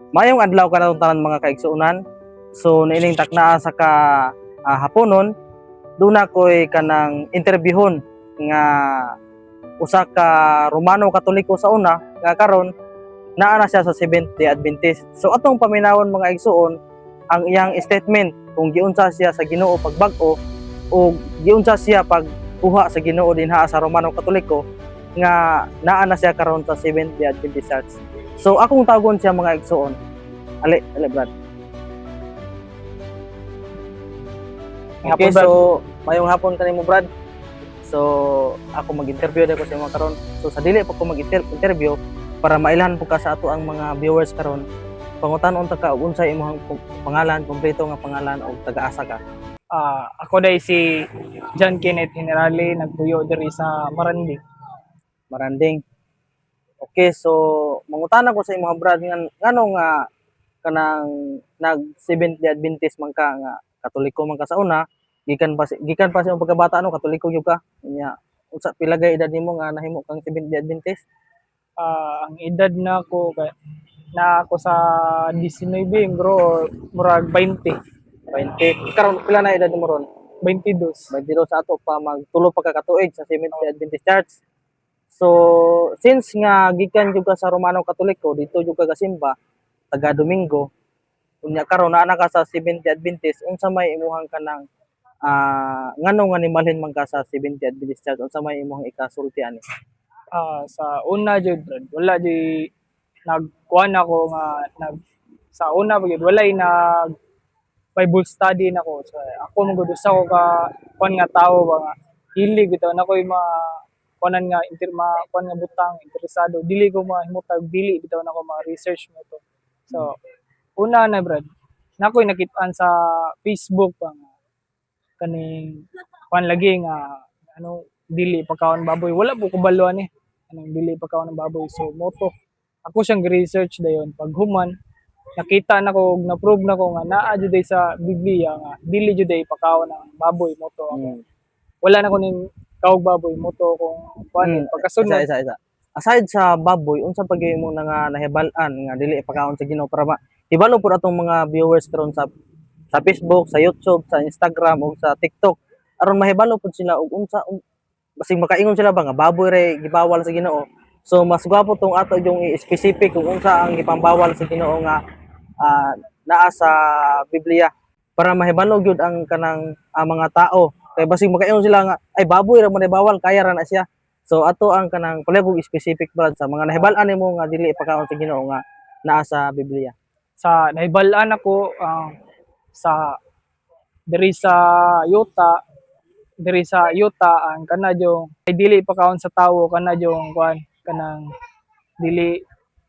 Mayong adlaw kanatong tanan mga kaigsuonan. So niining taknaa sa haponon, duna ko'y kanang interbyuhon nga usa ka Romano Katoliko sa una nga karon naa na siya sa Seventh-day Adventist. So atong paminawon mga igsuon ang iyang statement kung giunsa siya sa Ginoo pagbag-o o giunsa siya pagkuha sa Ginoo dinha sa Romano Katoliko nga naa na siya karon sa Seventh-day Adventist Church. So akong tagon siya mga igsuon. Ali Brad. Okay, so mayong hapon kanimo Brad. So ako mag-interview dako sa mga karon. So sa dili pa ko mag-interview para mailan po ka sa ato ang mga viewers karon. Pangutan-on ta ka ug unsay imong pangalan, kompleto nga pangalan o taga-asa ka. Ako day si John Kenneth Generale, nagpuyo diri sa Maranding. Okay, so mangutana ko sa imong Brad ngano nga kanang nag Seventh-day Adventist man ka nga Katoliko man ka sa una, gikan pa sa imong pagkabata Katoliko gyud ka. Nya unsa pila gay edad nimo nga nahimo kang Seventh-day Adventist? Ang edad na ako sa 19 bro, or murag 20. Karon pila na edad nimo ron? 22. 22 sa ato pa magtulo pa ka katuig sa Seventh-day Adventist Church. So since nga gikan jud ka sa Romano Katoliko, dito jud ka gasimba taga Domingo, unya karon naa ka sa Seventh-day Adventist, unsa may imuhang kanang ngano nga nimalhin man ka sa Seventh-day Adventist Church, unsa may imong ikasulti ani? Sa una jud wala di nagkuan ako nga sa una gyud walay nag Bible study nako. So ako magud usa ko ka kuan nga tawo ba nga hilig bitaw nakoy kuanan nga kuan nga butang interesado, dili ko mahimutag dili bitaw nako ma-research mo to. So una na brad, nakoy nakit-an sa Facebook pa nga kaning kuan lagi nga dili pagkaon baboy, wala po ko baluan anong dili pagkaon ng baboy. So moto ako siyang research dayon, pag human nakita nako ug na-prove nako nga naa jud sa Biblia nga dili jud pagkaon ng baboy moto ako. Wala na ko ning kawog baboy moto kung kuan pagkasunod. Isa. Aside sa baboy, unsa pa gyud mo nga nahibal-an nga dili pagkaon sa Ginoo para hibalo pud atong mga viewers karon sa Facebook, sa YouTube, sa Instagram ug sa TikTok aron mahibalo pud sila og unsa basig makaingon sila ba nga baboy ray gibawal sa Ginoo. So mas gwapo tong ato yung specific kung unsa ang gipambawal sa Ginoo nga naa sa Biblia para mahibalo gyud ang kanang mga tao. Kay basig makaingon sila nga ay baboy ra man bawal kaya ra na siya. So ato ang kanang palibog specific brad sa mga nahibal-an nimo nga dili pagkaon sa Ginoo nga naa sa Biblia. Sa nahibal-an ako sa diri sa yuta ang kanadyo ay dili pagkaon sa tawo, kanadyo kuan kanang dili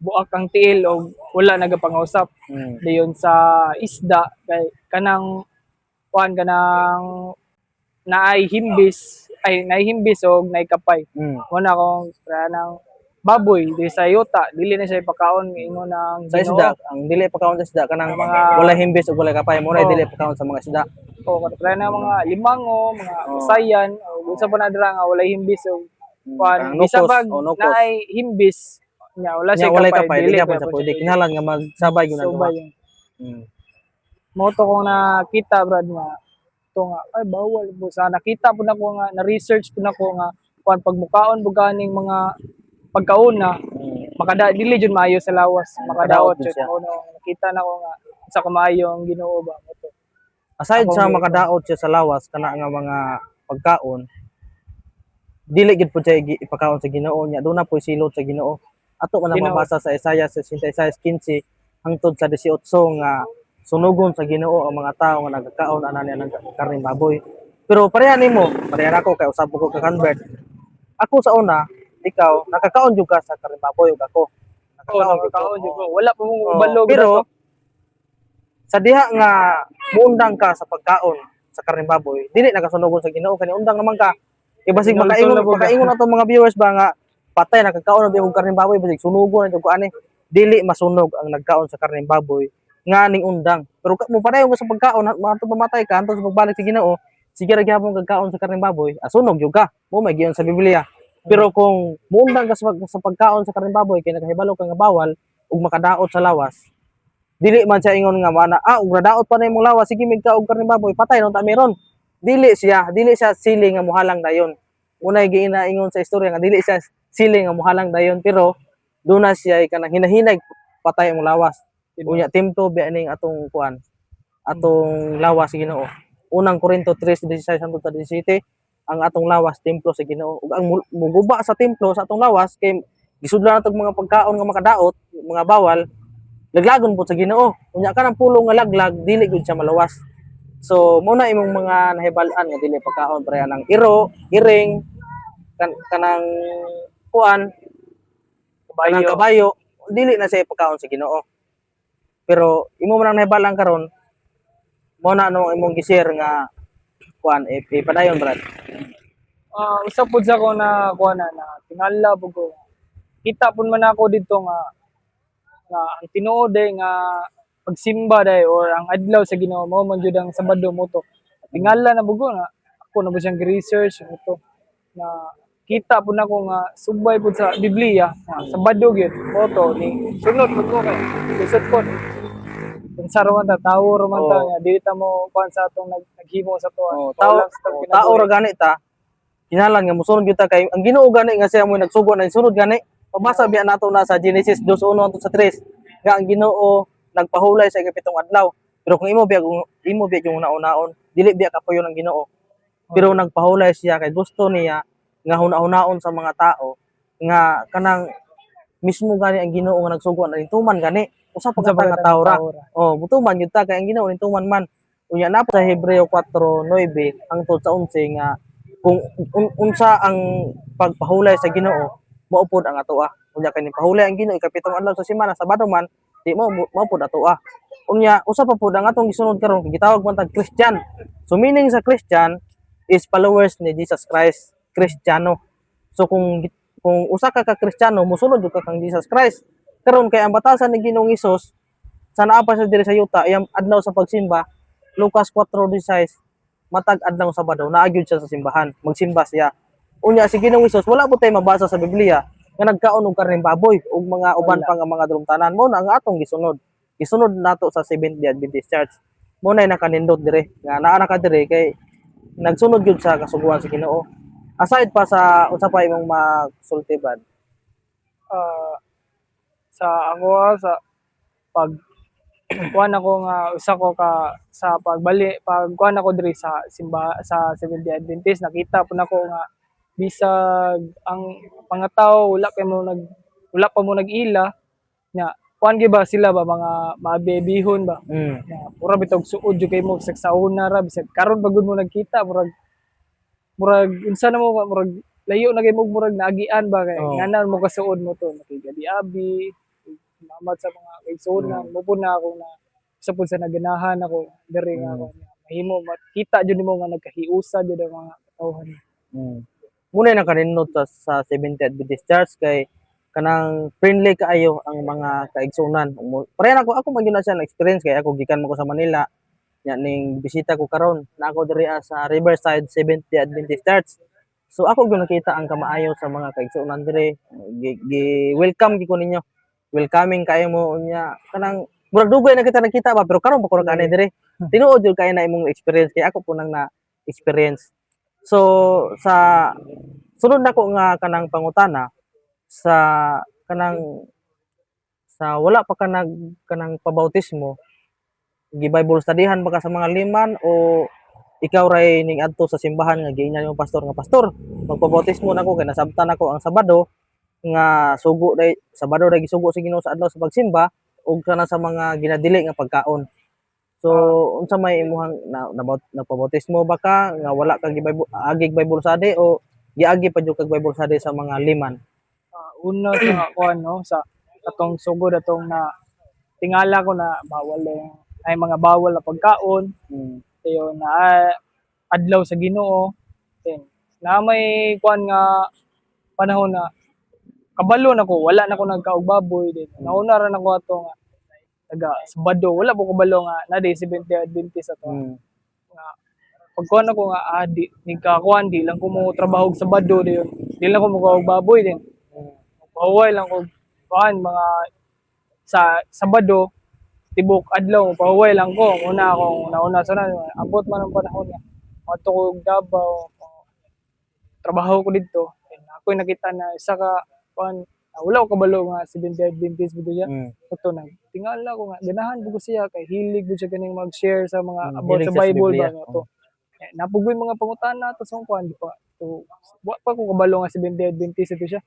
buak ang tiil o wala nagapangausap. Dayon sa isda kay kanang kuan kanang naay himbis og naay kapay. Wala akong kanang baboy di sa yuta dili na siya pagkaon ingon ng sa isda. Ang dili pagkaon sa isda kanang wala himbis ug wala kapay mo dili pagkaon sa mga isda. Kaya na mga limango, mga usayan o unsa pa na dira nga wala himbis og kuan bisabag naay himbis nya wala siya kapay dili pa sa pwede kinahanglan nga magsabay gyud na. Moto ko nakita brad nga to nga ay bawal po sa nakita po nako nga na research po nako nga kuan pagmukaon buganing mga pagkauna dili jud maayo sa lawas, makadaot jud nakita nako nga sa kumaayo ang Ginoo ba moto. Aside sa makadaot siya sa lawas kana nga mga pagkaon, dili gid pud siya ipakaon sa Ginoo nya doon na po silot sa Ginoo. Ato man mabasa sa Isaiah 66:15 hangtod sa 18 nga sunugon sa Ginoo ang mga tawo nga nagkakaon ana niya ng karning baboy. Pero pareha ako kay usab ko ka convert. Ako sa una, ikaw nakakaon jud ka sa karning baboy ug ako nakakaon jud ko. Wala pa mong balog pero sa diha nga muundang ka sa pagkaon sa karning baboy, dili nakasunugon sa Ginoo kani undang naman ka. Kay basig makaingon atong mga viewers ba nga patay nakakaon og karning baboy basig sunugon jud ko ani. Dili masunog ang nagkaon sa karning baboy nga ning undang. Pero mo padayon mo sa pagkaon mato pamatay ka antos sa pagbalik sa Ginoo, sige ra gyapon kagkaon sa karning baboy, sunog jud ka. Mo may giyon sa Biblia. Pero kung muundang ka sa pagkaon sa karning baboy kay nakahibalo ka nga bawal ug makadaot sa lawas, dili man siya ingon nga mana ug nadaot pa na imong lawas sige migka og karne baboy patay ron ta meron. Dili siya sili nga muhalang dayon. Unay giinaingon sa istorya nga dili siya sili nga muhalang dayon pero duna siya kanang hinahinay patay imong lawas. Unya timto biya ning atong kuan atong lawas sa Ginoo. Unang Korinto 3:16 hangtod sa 17 ang atong lawas templo sa Ginoo. Ug ang muguba sa templo sa atong lawas kay gisudlan natong mga pagkaon nga makadaot, mga bawal, laglagon po sa Ginoo. Unya kanang pulong nga laglag dili gud siya malawas. So mo na imong mga nahibal-an nga dili pagkaon pre nang iro, iring, kanang kuan, kanang kabayo, dili na siya pagkaon sa Ginoo. Pero imo man ang nahibal-an karon mo na no imong gi-share nga kuan ipadayon brad. Usa pud sa ko na kuan na tingala pud ko. Kita pud man ako dito nga ang tinuod nga pagsimba day or ang adlaw sa Ginoo mao man jud ang Sabado mo to. Tingala na bugo nga ako na ba siyang research ito na kita pud nako nga subay pud sa Biblia nga Sabado gyud mo to ni sunod pud ko kay lusot ko. Kung sa roman ta tawo roman ta nga dili ta mo kuan sa atong naghimo sa to. Tao ra gani ta. Kinalan nga mosunod gyud ta kay ang Ginoo gani nga siya mo nagsugo na sunod gani. Pabasa biya nato na sa Genesis 2:1 hangtod sa 3 nga ang Ginoo nagpahulay sa ikapitong adlaw. Pero kung imo biya yung una-unaon, dili biya kapuyon ang Ginoo. Pero nagpahulay siya kay gusto niya nga huna-hunaon sa mga tao nga kanang mismo gani ang Ginoo nga nagsugo na tuman gani usa pa nga tao ra. Butuman gyud ta kay ang Ginoo ni tuman man. Unya na sa Hebreo 4:9 hangtod sa 11 nga kung unsa ang pagpahulay sa Ginoo mao pod ang atoa. Unya kay pahulay ang Ginoo ikapitong adlaw sa semana Sabado man di mao pod atoa. Unya usa pa pod ang atong gisunod karon gitawag man tag Christian. So meaning sa Christian is followers ni Jesus Christ, Kristiyano. So kung usa ka Kristiyano mosunod ka kang Jesus Christ. Karon kay ang batasan ni Ginoong Hesus sa naa pa sa diri sa yuta iyang adlaw sa pagsimba Lucas 4:16 matag adlaw Sabado naagyud siya sa simbahan magsimba siya. Unya si Ginoong Hesus wala po tay mabasa sa Biblia nga nagkaon og karneng baboy ug mga uban pa nga mga drumtanan mo na ang atong gisunod. Gisunod nato sa Seventh-day Adventist Church. Mo nay nakanindot dire nga naa na ka dire kay nagsunod gyud sa kasuguan sa Ginoo. Aside pa sa unsa pa imong magsulti bad? Sa ako sa pag kuan ako nga usa ko ka sa pagbali pag kuan ako diri sa simba sa Seventh-day Adventist nakita po nako nga bisag ang mga tao wala pa mo nag-ila nya kuan gyud ba sila ba mga mabebihon ba nya pura bitog suod jud kay mo sa sauna ra bisag karon pagud mo nagkita murag unsa na mo murag layo na kay mo murag naagian ba kay ngana mo kasuod mo to nakigadi-abi mamat sa mga kaigsuonan mo po na ako na sa pud sa naganahan ako diri nga ako mahimo makita jud nimo nga nagkahiusa jud ang mga katawhan. Muna na kaninot sa Seventh-day Adventist Church kay kanang friendly kaayo ang mga kaigsuonan. Pareha ako man gyud na siya na experience kay ako gikan mo ko sa Manila. Nya ning bisita ko karon na ako diri sa Riverside Seventh-day Adventist Church. So ako gyud nakita ang kamaayo sa mga kaigsuonan diri. Welcome gyud ko ninyo. Welcoming kayo mo nya kanang murag dugay na kita nakita ba pero karon pa ko kanay diri. Tinuod jud kay na imong experience kay ako po nang na experience. So sa sunod nako nga kanang pangutana sa kanang sa wala pa ka kanang pabautismo gi-Bible studyhan ba ka sa mga liman o ikaw ray ning adto sa simbahan nga giingnan yung pastor nga pastor magpabautismo nako kay nasabtan nako ang Sabado nga sugo day Sabado day gisugo sa Ginoo sa adlaw sa pagsimba ug kana sa mga ginadili nga pagkaon. So unsa may imong nagpabautismo ba ka nga wala ka agig Bible study o giagi pa jud kag Bible study sa mga liman? Una sa kuan no sa atong sugod atong na tingala ko na bawal ay mga bawal na pagkaon. Ayo na adlaw sa Ginoo. Then na may kuan nga panahon na kabalo nako wala nako nagkaog baboy din. Nauna ra nako ato nga taga Sabado wala po kabalo nga na day Seventh-day Adventist ato. Nga pagkuan ako nga di nigkakuan di lang ko mo trabaho sa Sabado dayon. Di lang ko mo kaog baboy din. Paway lang ko kuan mga sa Sabado tibok adlaw pahuway lang ko una akong nauna sa abot man ang panahon niya ato ko Davao trabaho ko dito and ako nakita na isa ka kuan wala ko kabalo nga 70 Adventist video siya Mm. ito na tingala ko nga ganahan ko siya kay hilig ko siya kaning mag-share sa mga about Hilig sa siya sa Bible Biblia. ba to napugoy mga pangutana to sa kuan di pa to wa pa ko kabalo nga 70 Adventist ito siya